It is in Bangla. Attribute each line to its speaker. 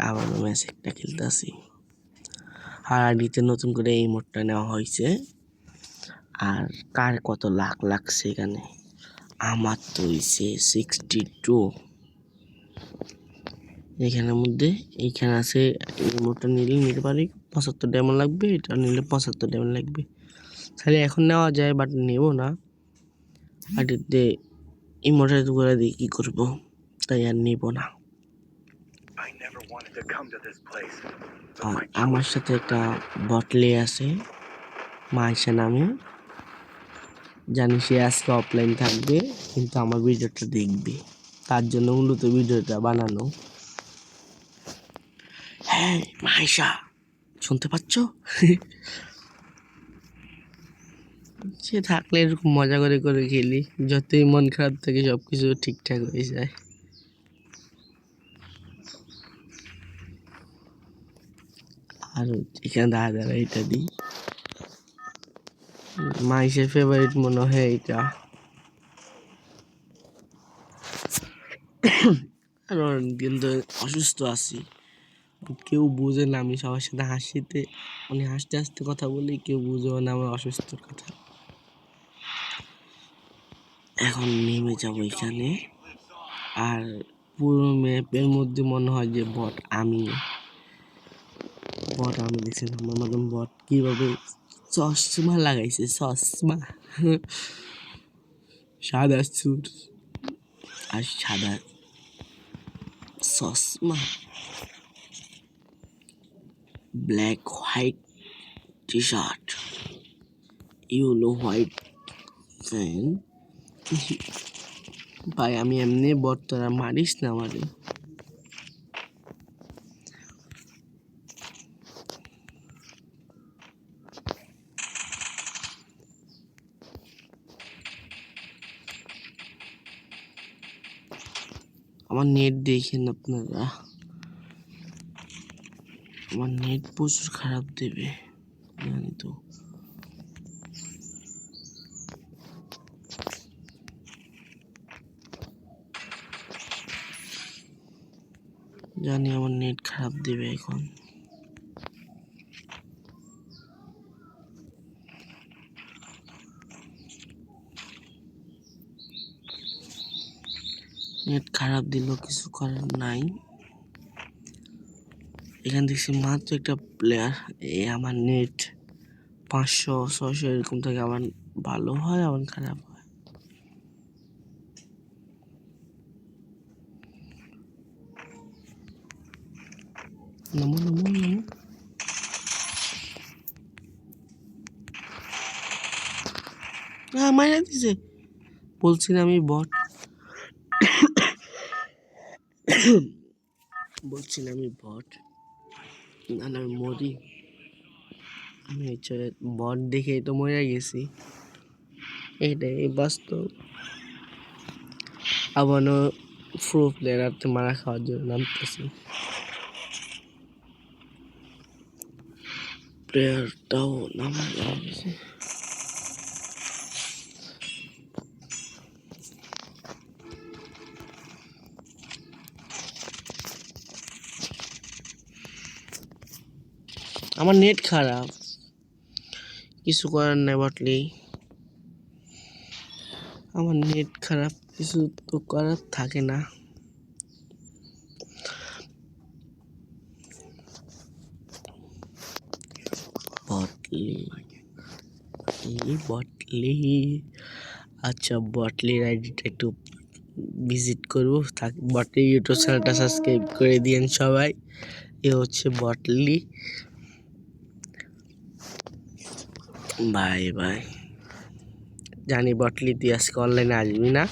Speaker 1: আবারও ম্যাচ একটা খেলতেছি। আর আইডিতে নতুন করে এই মোডটা নেওয়া হয়েছে। আর কার কত লাখ লাগছে এখানে? আমার তো হয়েছে 62। এখানের মধ্যে এইখানে আছে, এই মোডটা নিলে নিতে পারি 75 ডায়মন্ড লাগবে, এটা নিলে 75 ডায়মন্ড লাগবে। তাহলে এখন নেওয়া যায়, বাট নেব না। আইডিতে এই মোডটা করে দিয়ে কী করবো, তাই আর নেব না। আমার সাথে একটা বটলে আছে মাইশা নামে, জানি সে আজকে অফলাইন থাকবে, কিন্তু আমার ভিডিওটা দেখবে, তার জন্য মূলত ভিডিওটা বানানো। হ্যাঁ মাইশা, শুনতে পাচ্ছ? সে থাকলে এরকম মজা করে করে খেলি, যতই মন খারাপ থাকে সব কিছু ঠিকঠাক হয়ে যায়। আর এখানে দাঁড়া এটা দিই, মাইশের ফেভারিট মনে হয় এটা। আর অনেকদিন ধরে অসুস্থ আছি, কেউ বুঝে না, আমি সবার সাথে হাসতে হাসতে কথা বলি, কেউ বুঝেও না আমার অসুস্থর কথা। এখন নেমে যাবো এখানে। আর পুরো ম্যাপের মধ্যে মনে হয় যে বট আমি দেখছি আমার মতন বট কিভাবে চশমা লাগাইছে, চশমা সাদা সুট আর সাদা চশমা, black white T shirt, yellow white pant. ভাই আমি এমনি বট, তোরা মারিস না আমারে। আমার নেট দেখেন আপনারা, আমার নেট প্রচুর খারাপ দেবে জানি তো। জানি আমার নেট খারাপ দেবে এখন। নেট খারাপ দিল, কিছু করার নাই। এখান দেখছি মাত্র একটা প্লেয়ার। আমার নেট 500-600 এরকম থাকে, আবার ভালো হয় আবার খারাপ হয়। নমো নমো নমো। মাইরা দিছে, বলছি না আমি বট, বলছি না আমি বট, না না আমি মরি। আমি হচ্ছে বট দেখে তো মরে গেছি, এইটাই বাস্তব। আবারও প্রো প্লেয়ার মারা খাওয়ার জন্য নামতেছি। প্লেয়ারটাও নামা গেছে। আমার নেট খারাপ, কিছু করার নাই বটলি, আমার নেট খারাপ, কিছু তো করার থাকে না। বটলি আচ্ছা, বটলির আইডিটা একটু ভিজিট করবো, বটলির ইউটিউব চ্যানেলটা সাবস্ক্রাইব করে দিয়েন সবাই। এ হচ্ছে বটলি, বাই বাই। জানি বটলি তুই আজকে অনলাইনে আসবি না।